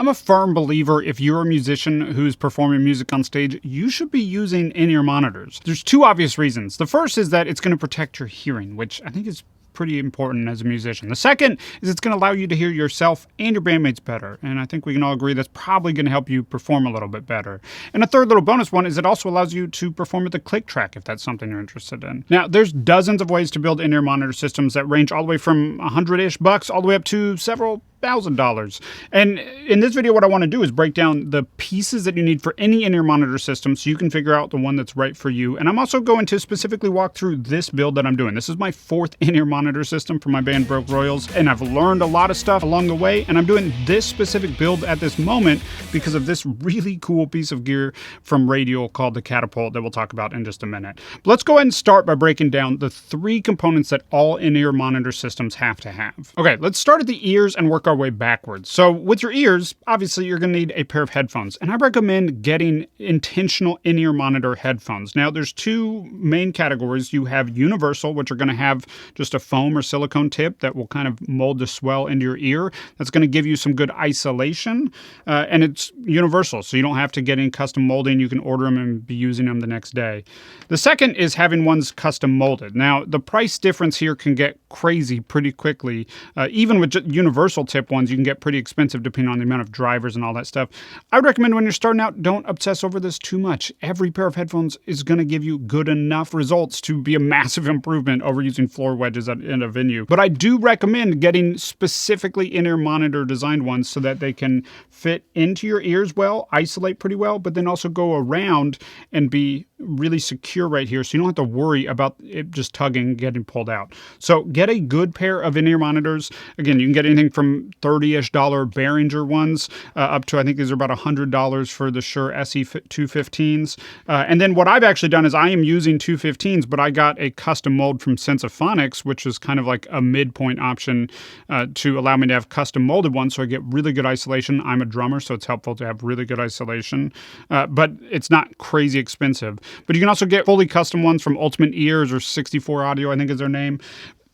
I'm a firm believer if you're a musician who's performing music on stage, you should be using in-ear monitors. There's two obvious reasons. The first is that it's going to protect your hearing, which I think is pretty important as a musician. The second is it's going to allow you to hear yourself and your bandmates better. And I think we can all agree that's probably going to help you perform a little bit better. And a third little bonus one is it also allows you to perform with a click track if that's something you're interested in. Now, there's dozens of ways to build in-ear monitor systems that range all the way from $100-ish all the way up to several $1,000. And in this video, what I want to do is break down the pieces that you need for any in-ear monitor system so you can figure out the one that's right for you. And I'm also going to specifically walk through this build that I'm doing. This is my fourth in-ear monitor system for my band Broke Royals, and I've learned a lot of stuff along the way, and I'm doing this specific build at this moment because of this really cool piece of gear from Radial called the Catapult that we'll talk about in just a minute. But let's go ahead and start by breaking down the three components that all in-ear monitor systems have to have. Okay, let's start at the ears and work our way backwards. So with your ears, obviously you're going to need a pair of headphones, and I recommend getting intentional in-ear monitor headphones. Now there's two main categories. You have universal, which are going to have just a foam or silicone tip that will kind of mold the swell into your ear. That's going to give you some good isolation, and it's universal, so you don't have to get any custom molding. You can order them and be using them the next day. The second is having ones custom molded. Now the price difference here can get crazy pretty quickly. Even with universal tip ones, you can get pretty expensive depending on the amount of drivers and all that stuff. I would recommend when you're starting out, don't obsess over this too much. Every pair of headphones is going to give you good enough results to be a massive improvement over using floor wedges in a venue. But I do recommend getting specifically in-ear monitor designed ones so that they can fit into your ears well, isolate pretty well, but then also go around and be really secure right here, so you don't have to worry about it just tugging and getting pulled out. So get a good pair of in-ear monitors. Again, you can get anything from $30-ish Behringer ones up to, I think these are about $100 for the Shure SE215s. And then what I've actually done is I am using 215s, but I got a custom mold from Sensaphonics, which is kind of like a midpoint option to allow me to have custom molded ones, so I get really good isolation. I'm a drummer, so it's helpful to have really good isolation, but it's not crazy expensive. But you can also get fully custom ones from Ultimate Ears or 64 Audio, I think is their name.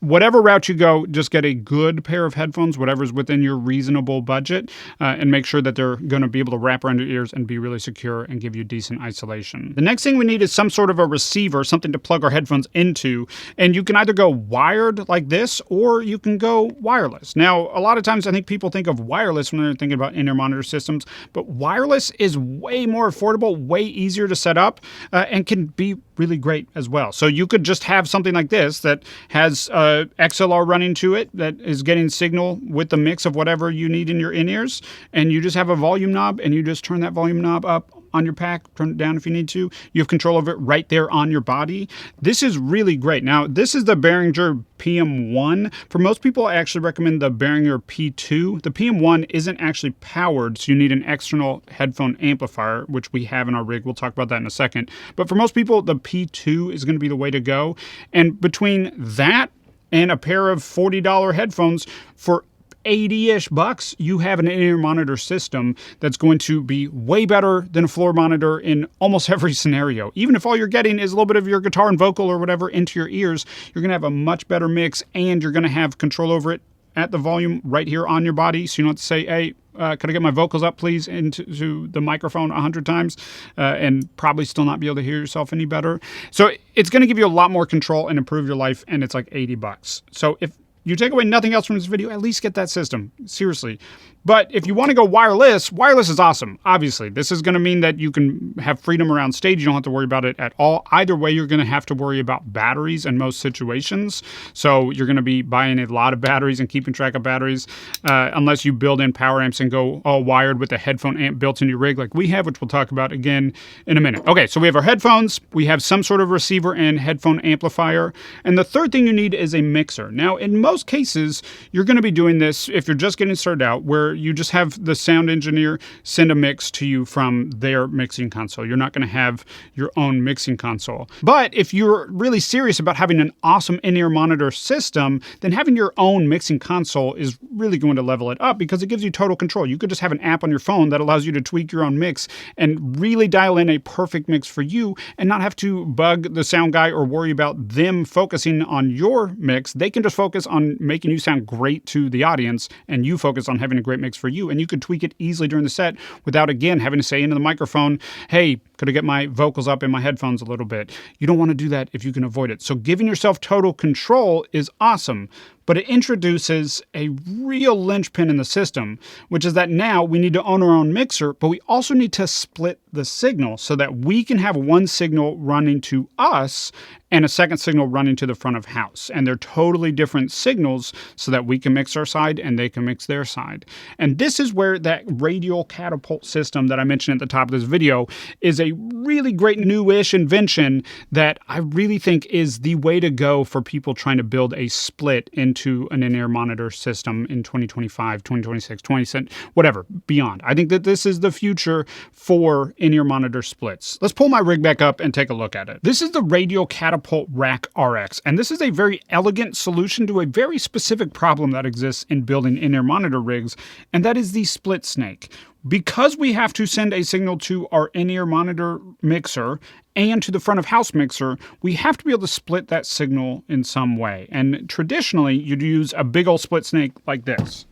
Whatever route you go, just get a good pair of headphones, whatever's within your reasonable budget, and make sure that they're going to be able to wrap around your ears and be really secure and give you decent isolation. The next thing we need is some sort of a receiver, something to plug our headphones into, and you can either go wired like this, or you can go wireless. Now, a lot of times I think people think of wireless when they're thinking about in-ear monitor systems, but wireless is way more affordable, way easier to set up, and can be really great as well. So you could just have something like this that has XLR running to it that is getting signal with the mix of whatever you need in your in-ears, and you just have a volume knob, and you just turn that volume knob up on your pack, turn it down if you need to. You have control of it right there on your body. This is really great. Now, this is the Behringer PM1. For most people, I actually recommend the Behringer P2. The PM1 isn't actually powered, so you need an external headphone amplifier, which we have in our rig. We'll talk about that in a second. But for most people, the P2 is going to be the way to go. And between that and a pair of $40 headphones for $80-ish, you have an in-ear monitor system that's going to be way better than a floor monitor in almost every scenario. Even if all you're getting is a little bit of your guitar and vocal or whatever into your ears, you're going to have a much better mix, and you're going to have control over it at the volume right here on your body, so you don't have to say, hey, could I get my vocals up, please, into the microphone 100 times, and probably still not be able to hear yourself any better. So it's going to give you a lot more control and improve your life, and it's like $80. So if you take away nothing else from this video, at least get that system. Seriously. But if you want to go wireless, wireless is awesome. Obviously, this is going to mean that you can have freedom around stage. You don't have to worry about it at all. Either way, you're going to have to worry about batteries in most situations. So you're going to be buying a lot of batteries and keeping track of batteries, unless you build in power amps and go all wired with a headphone amp built in your rig like we have, which we'll talk about again in a minute. Okay, so we have our headphones. We have some sort of receiver and headphone amplifier. And the third thing you need is a mixer. Now, in most cases, you're going to be doing this if you're just getting started out, where you just have the sound engineer send a mix to you from their mixing console. You're not going to have your own mixing console. But if you're really serious about having an awesome in-ear monitor system, then having your own mixing console is really going to level it up, because it gives you total control. You could just have an app on your phone that allows you to tweak your own mix and really dial in a perfect mix for you, and not have to bug the sound guy or worry about them focusing on your mix. They can just focus on making you sound great to the audience, and you focus on having a great great mix for you. And you could tweak it easily during the set without, again, having to say into the microphone, hey, could I get my vocals up in my headphones a little bit? You don't want to do that if you can avoid it. So giving yourself total control is awesome, but it introduces a real linchpin in the system, which is that now we need to own our own mixer, but we also need to split the signal so that we can have one signal running to us and a second signal running to the front of house. And they're totally different signals so that we can mix our side and they can mix their side. And this is where that radial catapult system that I mentioned at the top of this video is a really great newish invention that I really think is the way to go for people trying to build a split into an in-ear monitor system in 2025, 2026, 2020, whatever, beyond. I think that this is the future for in-ear monitor splits. Let's pull my rig back up and take a look at it. This is the Radial Catapult Rack RX, and this is a very elegant solution to a very specific problem that exists in building in-ear monitor rigs, and that is the split snake. Because we have to send a signal to our in-ear monitor mixer and to the front of house mixer, we have to be able to split that signal in some way. And traditionally, you'd use a big old split snake like this.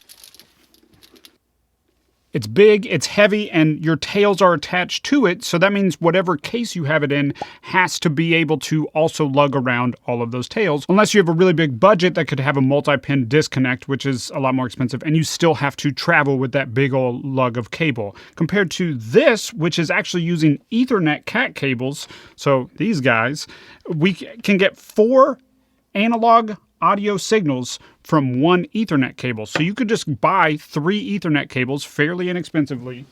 It's big, it's heavy, and your tails are attached to it, so that means whatever case you have it in has to be able to also lug around all of those tails, unless you have a really big budget that could have a multi-pin disconnect, which is a lot more expensive, and you still have to travel with that big old lug of cable. Compared to this, which is actually using Ethernet cat cables, so these guys, we can get 4 analog audio signals from one Ethernet cable. So you could just buy 3 Ethernet cables fairly inexpensively,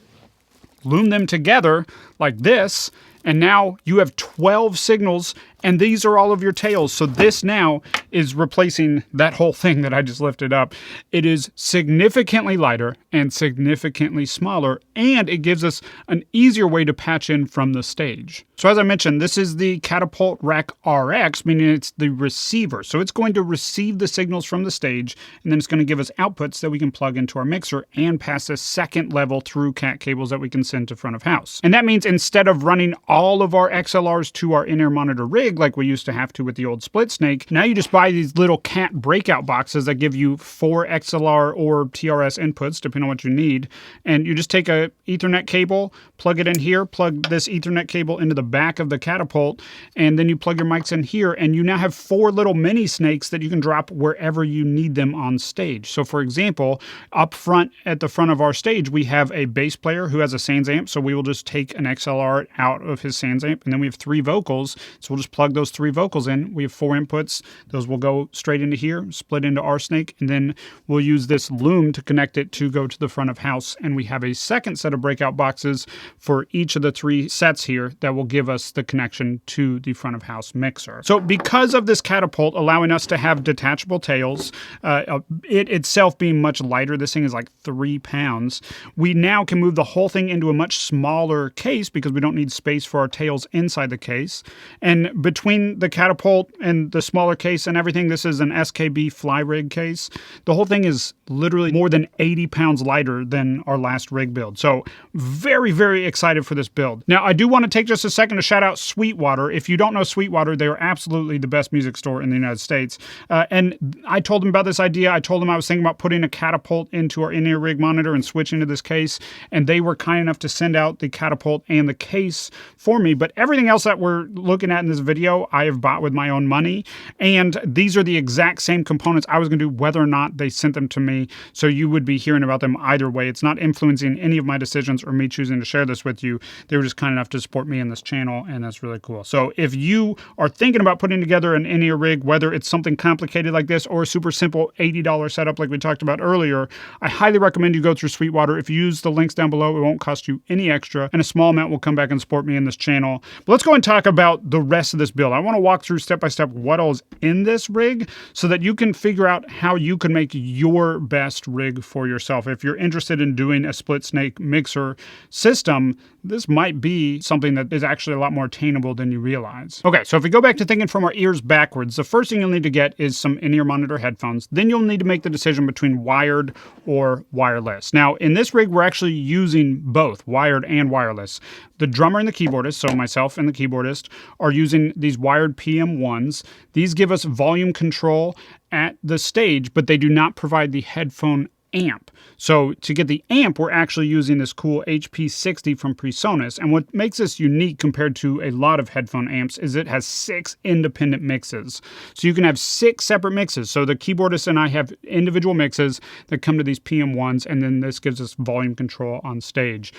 loom them together like this, and now you have 12 signals, and these are all of your tails. So this now is replacing that whole thing that I just lifted up. It is significantly lighter and significantly smaller, and it gives us an easier way to patch in from the stage. So as I mentioned, this is the Catapult Rack RX, meaning it's the receiver. So it's going to receive the signals from the stage, and then it's going to give us outputs that we can plug into our mixer and pass a second level through cat cables that we can send to front of house. And that means instead of running all of our XLRs to our in-ear monitor rig like we used to have to with the old split snake, now you just buy these little cat breakout boxes that give you 4 XLR or TRS inputs, depending on what you need. And you just take a Ethernet cable, plug it in here, plug this Ethernet cable into the back of the Catapult, and then you plug your mics in here, and you now have 4 little mini snakes that you can drop wherever you need them on stage. So for example, up front at the front of our stage, we have a bass player who has a Sans amp, so we will just take an XLR out of his Sans amp, and then we have 3 vocals, so we'll just plug those 3 vocals in. We have 4 inputs. Those will go straight into here, split into our snake, and then we'll use this loom to connect it to go to the front of house, and we have a second set of breakout boxes for each of the 3 sets here that will give us the connection to the front of house mixer. So because of this Catapult allowing us to have detachable tails, it itself being much lighter, this thing is like 3 pounds, we now can move the whole thing into a much smaller case because we don't need space for our tails inside the case. And between the Catapult and the smaller case and everything, this is an SKB fly rig case. The whole thing is literally more than 80 pounds lighter than our last rig build. So very, very excited for this build. Now, I do want to take just a second to shout out Sweetwater. If you don't know Sweetwater, they are absolutely the best music store in the United States. And I told them about this idea. I told them I was thinking about putting a Catapult into our in-ear rig monitor and switching to this case. And they were kind enough to send out the Catapult and the case for me. But everything else that we're looking at in this video, I have bought with my own money. And these are the exact same components I was going to do whether or not they sent them to me. So you would be hearing about them either way. It's not influencing any of my decisions or me choosing to share this with you. They were just kind enough to support me in this channel, and that's really cool. So if you are thinking about putting together an in-ear rig, whether it's something complicated like this or a super simple $80 setup like we talked about earlier, I highly recommend you go through Sweetwater. If you use the links down below, it won't cost you any extra, and a small amount will come back and support me in this channel. But let's go and talk about the rest of this build. I want to walk through step by step what all is in this rig so that you can figure out how you can make your best rig for yourself. If you're interested in doing a split snake mixer system, this might be something that is actually a lot more attainable than you realize. Okay, so if we go back to thinking from our ears backwards, the first thing you'll need to get is some in-ear monitor headphones. Then you'll need to make the decision between wired or wireless. Now, in this rig, we're actually using both wired and wireless. The drummer and the keyboardist, so myself and the keyboardist, are using these wired PM1s. These give us volume control at the stage, but they do not provide the headphone amp. So to get the amp, we're actually using this cool HP60 from PreSonus. And what makes this unique compared to a lot of headphone amps is it has 6 independent mixes. So you can have 6 separate mixes. So the keyboardist and I have individual mixes that come to these PM1s, and then this gives us volume control on stage.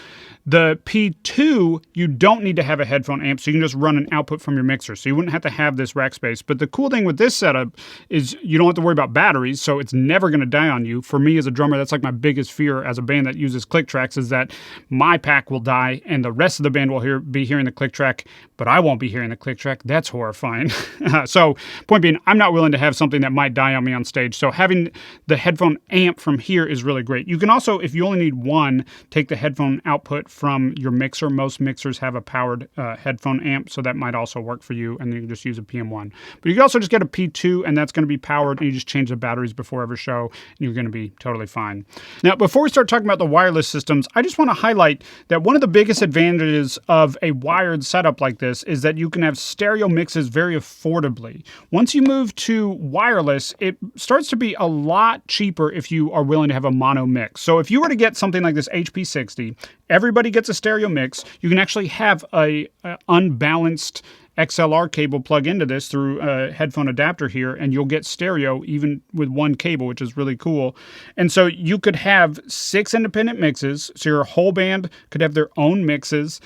The P2, you don't need to have a headphone amp, so you can just run an output from your mixer. So you wouldn't have to have this rack space. But the cool thing with this setup is you don't have to worry about batteries, so it's never going to die on you. For me as a drummer, that's like my biggest fear as a band that uses click tracks, is that my pack will die and the rest of the band will be hearing the click track, but I won't be hearing the click track. That's horrifying. So point being, I'm not willing to have something that might die on me on stage. So having the headphone amp from here is really great. You can also, if you only need one, take the headphone output from your mixer. Most mixers have a powered headphone amp, so that might also work for you, and then you can just use a PM1. But you can also just get a P2, and that's going to be powered, and you just change the batteries before every show, and you're going to be totally fine. Now, before we start talking about the wireless systems, I just want to highlight that one of the biggest advantages of a wired setup like this is that you can have stereo mixes very affordably. Once you move to wireless, it starts to be a lot cheaper if you are willing to have a mono mix. So if you were to get something like this HP60, everybody gets a stereo mix. You can actually have a unbalanced XLR cable plug into this through a headphone adapter here, and you'll get stereo even with one cable, which is really cool. And so you could have 6 independent mixes, so your whole band could have their own mixes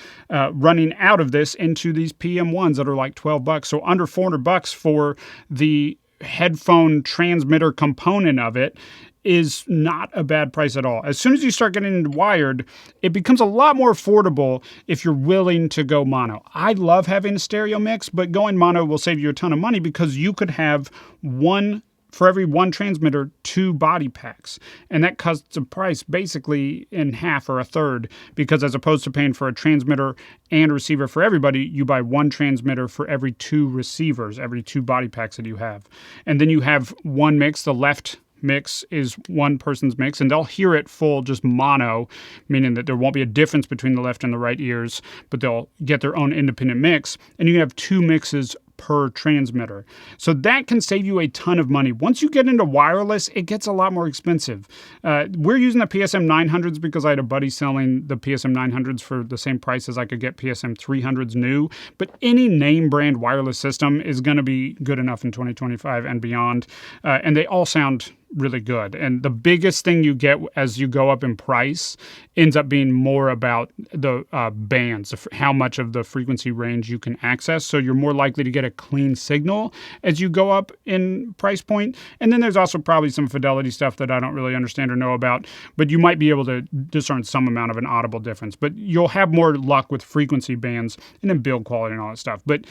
running out of this into these PM1s that are like $12. So under $400 for the headphone transmitter component of it is not a bad price at all. As soon as you start getting into wired, it becomes a lot more affordable if you're willing to go mono. I love having a stereo mix, but going mono will save you a ton of money because you could have for every one transmitter, 2 body packs. And that cuts the price basically in half or a third, because as opposed to paying for a transmitter and receiver for everybody, you buy 1 transmitter for every 2 receivers, every 2 body packs that you have. And then you have one mix, the left mix is one person's mix, and they'll hear it full just mono, meaning that there won't be a difference between the left and the right ears, but they'll get their own independent mix, and you can have 2 mixes per transmitter. So that can save you a ton of money. Once you get into wireless, it gets a lot more expensive. We're using the PSM 900s because I had a buddy selling the PSM 900s for the same price as I could get PSM 300s new, but any name brand wireless system is going to be good enough in 2025 and beyond, and they all sound really good. And the biggest thing you get as you go up in price ends up being more about the bands, how much of the frequency range you can access. So you're more likely to get a clean signal as you go up in price point. And then there's also probably some fidelity stuff that I don't really understand or know about, but you might be able to discern some amount of an audible difference. But you'll have more luck with frequency bands and then build quality and all that stuff. But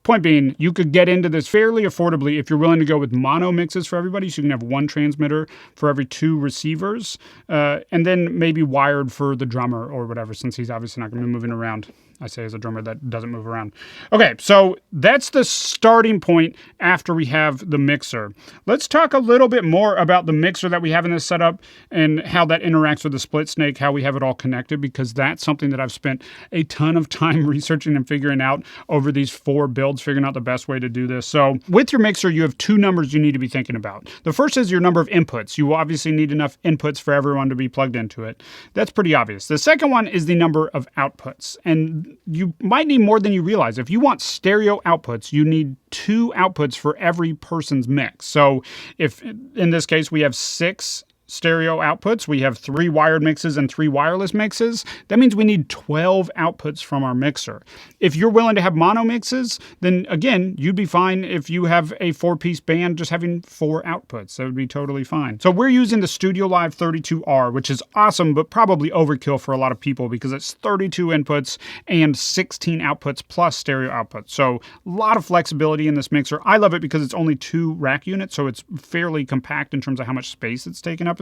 point being, you could get into this fairly affordably if you're willing to go with mono mixes for everybody, so you can have 1 transmitter for every 2 receivers, and then maybe wired for the drummer or whatever, since he's obviously not going to be moving around. I say as a drummer that doesn't move around. Okay, so that's the starting point after we have the mixer. Let's talk a little bit more about the mixer that we have in this setup and how that interacts with the split snake, how we have it all connected, because that's something that I've spent a ton of time researching and figuring out over these 4 builds, figuring out the best way to do this. So with your mixer, you have 2 numbers you need to be thinking about. The first is your number of inputs. You will obviously need enough inputs for everyone to be plugged into it. That's pretty obvious. The second one is the number of outputs. And you might need more than you realize. If you want stereo outputs, you need 2 outputs for every person's mix. So if in this case we have 6 stereo outputs, we have 3 wired mixes and 3 wireless mixes, that means we need 12 outputs from our mixer. If you're willing to have mono mixes, then again, you'd be fine if you have a 4-piece band just having 4 outputs. That would be totally fine. So we're using the Studio Live 32R, which is awesome, but probably overkill for a lot of people because it's 32 inputs and 16 outputs plus stereo outputs. So a lot of flexibility in this mixer. I love it because it's only 2 rack units, so it's fairly compact in terms of how much space it's taken up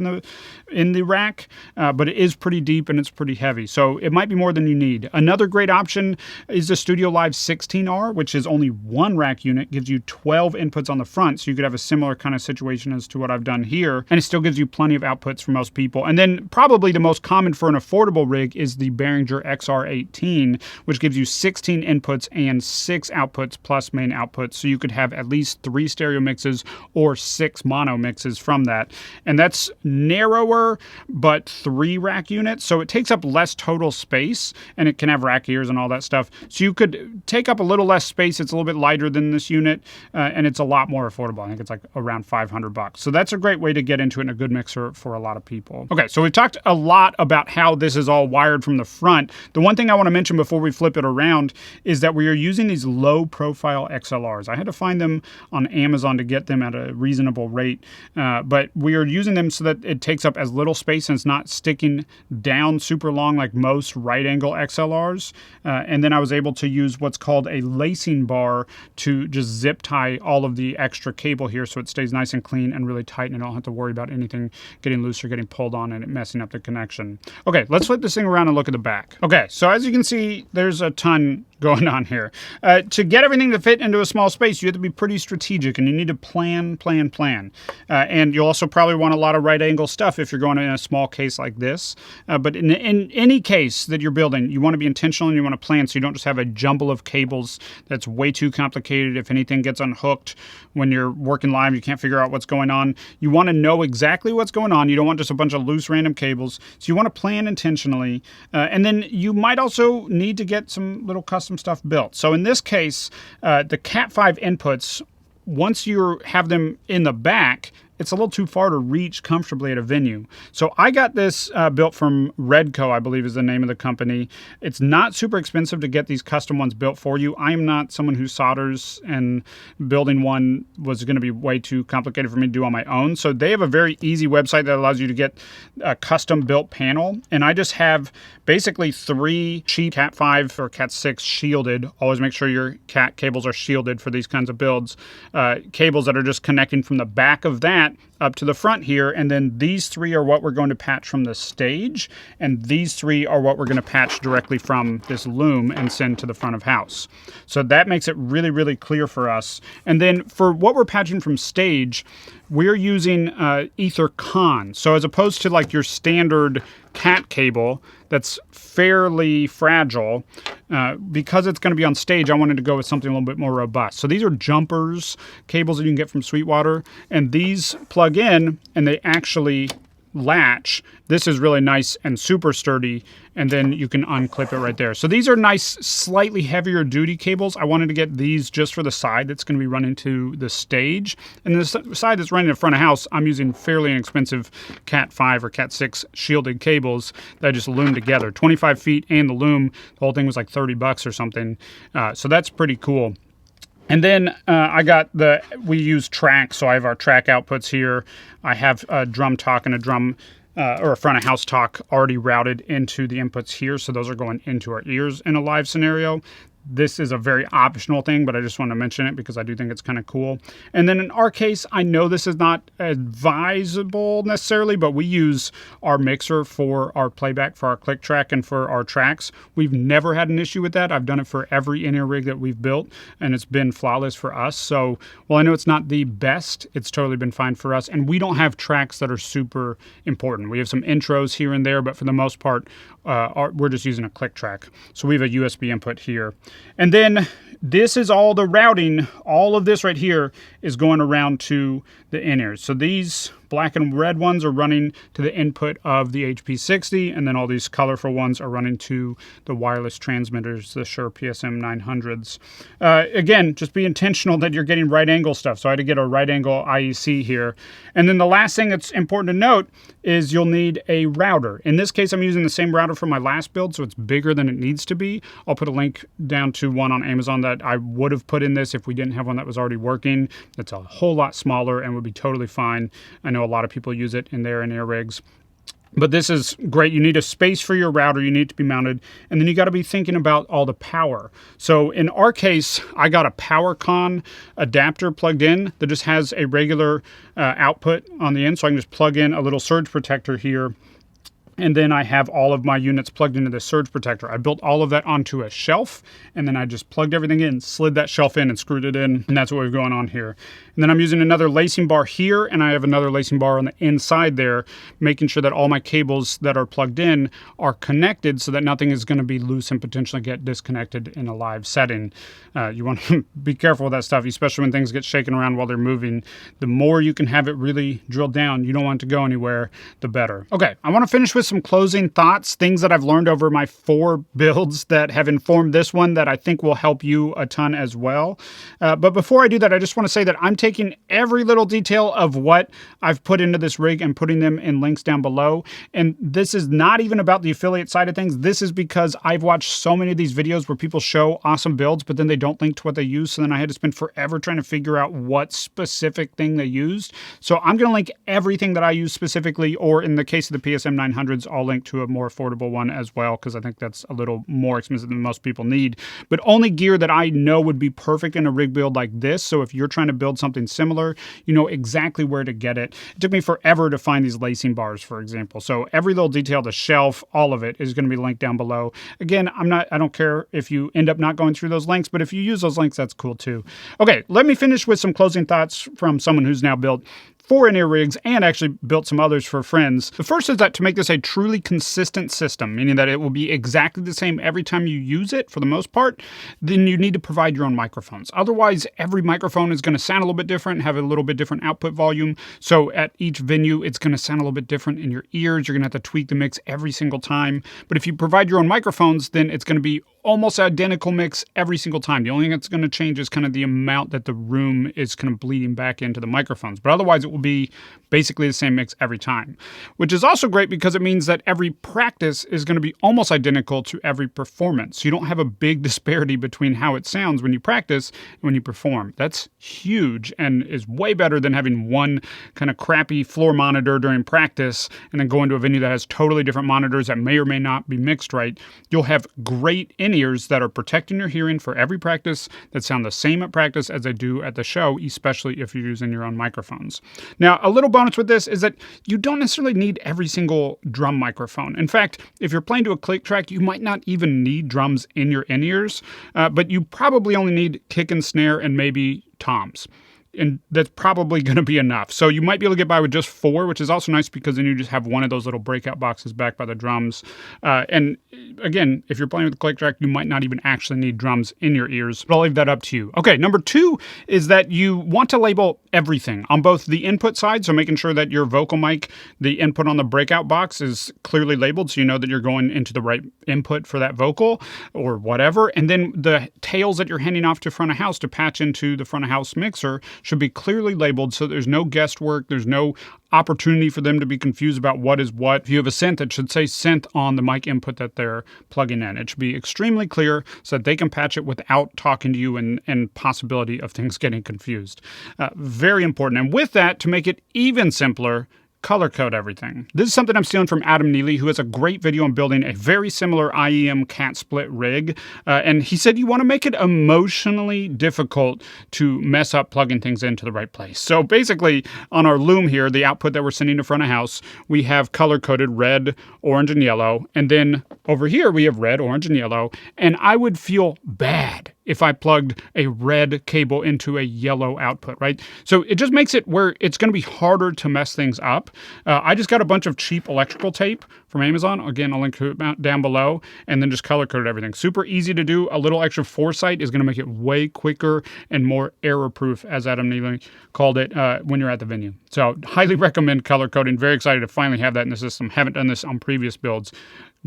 in the rack, but it is pretty deep and it's pretty heavy, so it might be more than you need. Another great option is the Studio Live 16R, which is only 1 rack unit, gives you 12 inputs on the front, so you could have a similar kind of situation as to what I've done here, and it still gives you plenty of outputs for most people. And then probably the most common for an affordable rig is the Behringer XR18, which gives you 16 inputs and 6 outputs plus main outputs, so you could have at least 3 stereo mixes or 6 mono mixes from that. And that's narrower, but 3 rack units. So it takes up less total space, and it can have rack ears and all that stuff. So you could take up a little less space. It's a little bit lighter than this unit, and it's a lot more affordable. I think it's like around $500. So that's a great way to get into it, and a good mixer for a lot of people. Okay, so we've talked a lot about how this is all wired from the front. The one thing I want to mention before we flip it around is that we are using these low profile XLRs. I had to find them on Amazon to get them at a reasonable rate, but we are using them so that it takes up as little space and it's not sticking down super long like most right angle XLRs. And then I was able to use what's called a lacing bar to just zip tie all of the extra cable here so it stays nice and clean and really tight, and I don't have to worry about anything getting loose or getting pulled on and it messing up the connection. Okay, let's flip this thing around and look at the back. Okay, so as you can see, there's a ton going on here. To get everything to fit into a small space, you have to be pretty strategic, and you need to plan. And you'll also probably want a lot of right angle stuff if you're going in a small case like this. But in any case that you're building, you want to be intentional and you want to plan, so you don't just have a jumble of cables that's way too complicated. If anything gets unhooked when you're working live, you can't figure out what's going on. You want to know exactly what's going on. You don't want just a bunch of loose random cables. So you want to plan intentionally. And then you might also need to get some little custom stuff built. So in this case, the Cat5 inputs, once you have them in the back, it's a little too far to reach comfortably at a venue. So I got this built from Redco, I believe is the name of the company. It's not super expensive to get these custom ones built for you. I am not someone who solders, and building one was going to be way too complicated for me to do on my own. So they have a very easy website that allows you to get a custom built panel. And I just have basically 3 cheap Cat5 or Cat6 shielded. Always make sure your Cat cables are shielded for these kinds of builds. Cables that are just connecting from the back of that up to the front here, and then these 3 are what we're going to patch from the stage, and these 3 are what we're going to patch directly from this loom and send to the front of house. So that makes it really, really clear for us. And then for what we're patching from stage, we're using Ether Con. So as opposed to like your standard Cat cable that's fairly fragile, because it's going to be on stage, I wanted to go with something a little bit more robust. So these are jumpers, cables that you can get from Sweetwater, and these plug in and they actually latch. This is really nice and super sturdy, and then you can unclip it right there. So these are nice, slightly heavier duty cables. I wanted to get these just for the side that's going to be running to the stage. And the side that's running in front of house, I'm using fairly inexpensive Cat5 or Cat6 shielded cables that I just loom together. 25 feet and the loom, the whole thing was like $30 or something. So that's pretty cool. And then we use tracks, so I have our track outputs here. I have a drum talk and a drum or a front of house talk already routed into the inputs here, so those are going into our ears in a live scenario. This is a very optional thing, but I just want to mention it because I do think it's kind of cool. And then in our case, I know this is not advisable necessarily, but we use our mixer for our playback, for our click track, and for our tracks. We've never had an issue with that. I've done it for every in-ear rig that we've built, and it's been flawless for us. So while I know it's not the best, it's totally been fine for us. And we don't have tracks that are super important. We have some intros here and there, but for the most part, we're just using a click track. So we have a USB input here. And then this is all the routing. All of this right here is going around to the in-ears. So these black and red ones are running to the input of the HP60, and then all these colorful ones are running to the wireless transmitters, the Shure PSM 900s. Again, just be intentional that you're getting right angle stuff. So I had to get a right angle IEC here. And then the last thing that's important to note is you'll need a router. In this case, I'm using the same router from my last build, so it's bigger than it needs to be. I'll put a link down to one on Amazon that I would have put in this if we didn't have one that was already working. That's a whole lot smaller and would be totally fine. I know a lot of people use it in their in-ear rigs. But this is great. You need a space for your router. You need it to be mounted. And then you got to be thinking about all the power. So in our case, I got a PowerCon adapter plugged in that just has a regular output on the end. So I can just plug in a little surge protector here And then I have all of my units plugged into the surge protector. I built all of that onto a shelf, and then I just plugged everything in, slid that shelf in and screwed it in, and that's what we've going on here. And then I'm using another lacing bar here, and I have another lacing bar on the inside there, making sure that all my cables that are plugged in are connected so that nothing is going to be loose and potentially get disconnected in a live setting. You want to be careful with that stuff, especially when things get shaken around while they're moving. The more you can have it really drilled down, you don't want it to go anywhere, the better. Okay, I want to finish with some closing thoughts, things that I've learned over my 4 builds that have informed this one that I think will help you a ton as well. But before I do that, I just want to say that I'm taking every little detail of what I've put into this rig and putting them in links down below. And this is not even about the affiliate side of things. This is because I've watched so many of these videos where people show awesome builds, but then they don't link to what they use. So then I had to spend forever trying to figure out what specific thing they used. So I'm going to link everything that I use specifically, or in the case of the PSM 900s, I'll link to a more affordable one as well, because I think that's a little more expensive than most people need. But only gear that I know would be perfect in a rig build like this. So if you're trying to build something similar, you know exactly where to get it. It took me forever to find these lacing bars, for example. So every little detail, the shelf, all of it is going to be linked down below. Again, I don't care if you end up not going through those links, but if you use those links, that's cool too. Okay, let me finish with some closing thoughts from someone who's now built 4 in-ear rigs and actually built some others for friends. The first is that to make this a truly consistent system, meaning that it will be exactly the same every time you use it for the most part, then you need to provide your own microphones. Otherwise, every microphone is going to sound a little bit different, have a little bit different output volume. So at each venue, it's going to sound a little bit different in your ears. You're going to have to tweak the mix every single time. But if you provide your own microphones, then it's going to be almost identical mix every single time. The only thing that's going to change is kind of the amount that the room is kind of bleeding back into the microphones. But otherwise, it will be basically the same mix every time, which is also great because it means that every practice is going to be almost identical to every performance. So you don't have a big disparity between how it sounds when you practice and when you perform. That's huge and is way better than having one kind of crappy floor monitor during practice and then going to a venue that has totally different monitors that may or may not be mixed right. You'll have great in-ears that are protecting your hearing for every practice that sound the same at practice as they do at the show, especially if you're using your own microphones. Now, a little bonus with this is that you don't necessarily need every single drum microphone. In fact, if you're playing to a click track, you might not even need drums in your in-ears, but you probably only need kick and snare and maybe toms. And that's probably going to be enough. So you might be able to get by with just 4, which is also nice because then you just have one of those little breakout boxes back by the drums. And again, if you're playing with a click track, you might not even actually need drums in your ears, but I'll leave that up to you. Okay, number 2 is that you want to label everything on both the input side, so making sure that your vocal mic, the input on the breakout box is clearly labeled so you know that you're going into the right input for that vocal or whatever. And then the tails that you're handing off to front of house to patch into the front of house mixer should be clearly labeled so there's no guesswork, there's no opportunity for them to be confused about what is what. If you have a synth, it should say synth on the mic input that they're plugging in. It should be extremely clear so that they can patch it without talking to you and possibility of things getting confused. Very important. And with that, to make it even simpler, color code everything. This is something I'm stealing from Adam Neely, who has a great video on building a very similar IEM cat split rig. And he said you want to make it emotionally difficult to mess up plugging things into the right place. So basically, on our loom here, the output that we're sending to front of house, we have color-coded red, orange, and yellow. And then over here, we have red, orange, and yellow. And I would feel bad if I plugged a red cable into a yellow output, right? So it just makes it where it's going to be harder to mess things up. I just got a bunch of cheap electrical tape from Amazon. Again, I'll link to it down below, and then just color-coded everything. Super easy to do. A little extra foresight is going to make it way quicker and more error-proof, as Adam Neely called it, when you're at the venue. So highly recommend color coding. Very excited to finally have that in the system. Haven't done this on previous builds.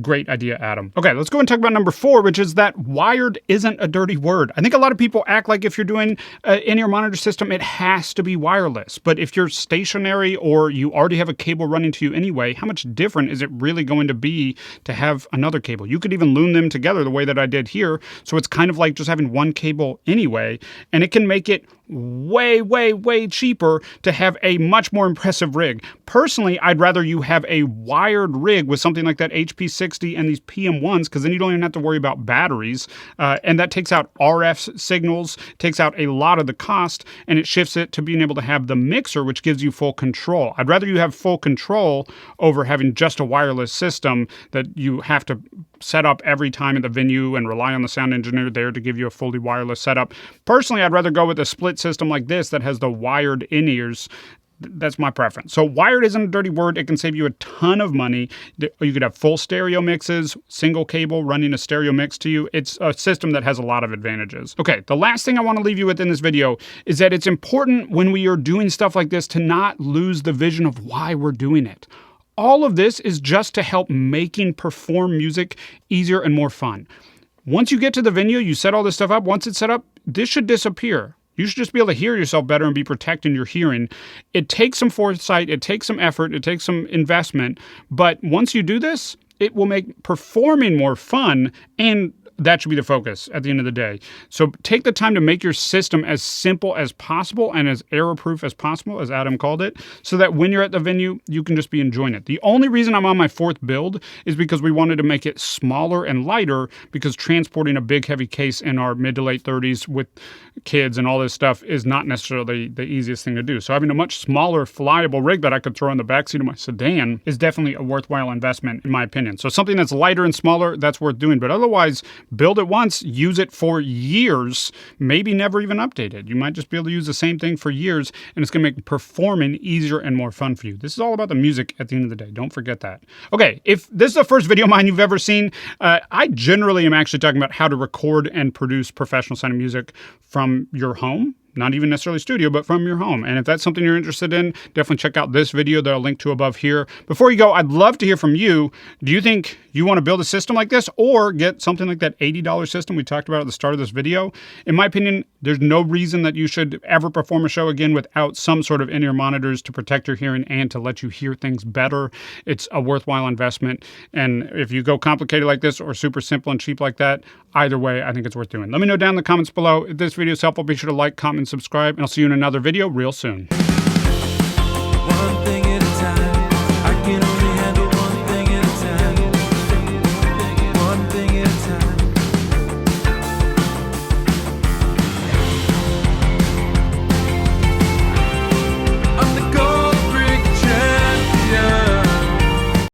Great idea, Adam. Okay, let's go and talk about number 4, which is that wired isn't a dirty word. I think a lot of people act like if you're doing an in-ear monitor system, it has to be wireless. But if you're stationary or you already have a cable running to you anyway, how much different is it really going to be to have another cable? You could even loom them together the way that I did here. So it's kind of like just having one cable anyway, and it can make it way, way, way cheaper to have a much more impressive rig. Personally, I'd rather you have a wired rig with something like that HP60 and these PM1s, because then you don't even have to worry about batteries. And that takes out RF signals, takes out a lot of the cost, and it shifts it to being able to have the mixer, which gives you full control. I'd rather you have full control over having just a wireless system that you have to set up every time at the venue and rely on the sound engineer there to give you a fully wireless setup. Personally, I'd rather go with a split system like this that has the wired in-ears. That's my preference. So wired isn't a dirty word. It can save you a ton of money. You could have full stereo mixes, single cable running a stereo mix to you. It's a system that has a lot of advantages. Okay, the last thing I want to leave you with in this video is that it's important when we are doing stuff like this to not lose the vision of why we're doing it. All of this is just to help making perform music easier and more fun. Once you get to the venue, you set all this stuff up. Once it's set up, this should disappear. You should just be able to hear yourself better and be protecting your hearing. It takes some foresight, it takes some effort, it takes some investment, but once you do this, it will make performing more fun, and that should be the focus at the end of the day. So take the time to make your system as simple as possible and as error-proof as possible, as Adam called it, so that when you're at the venue, you can just be enjoying it. The only reason I'm on my 4th build is because we wanted to make it smaller and lighter, because transporting a big heavy case in our mid to late 30s with kids and all this stuff is not necessarily the easiest thing to do. So having a much smaller, flyable rig that I could throw in the backseat of my sedan is definitely a worthwhile investment, in my opinion. So something that's lighter and smaller, that's worth doing. But otherwise, build it once, use it for years, maybe never even update it. You might just be able to use the same thing for years, and it's going to make performing easier and more fun for you. This is all about the music at the end of the day. Don't forget that. Okay, if this is the first video of mine you've ever seen, I generally am actually talking about how to record and produce professional sounding music from your home. Not even necessarily studio, but from your home. And if that's something you're interested in, definitely check out this video that I'll link to above here. Before you go, I'd love to hear from you. Do you think you want to build a system like this, or get something like that $80 system we talked about at the start of this video? In my opinion, there's no reason that you should ever perform a show again without some sort of in-ear monitors to protect your hearing and to let you hear things better. It's a worthwhile investment. And if you go complicated like this or super simple and cheap like that, either way, I think it's worth doing. Let me know down in the comments below. If this video is helpful, be sure to like, comment, and subscribe, and I'll see you in another video real soon.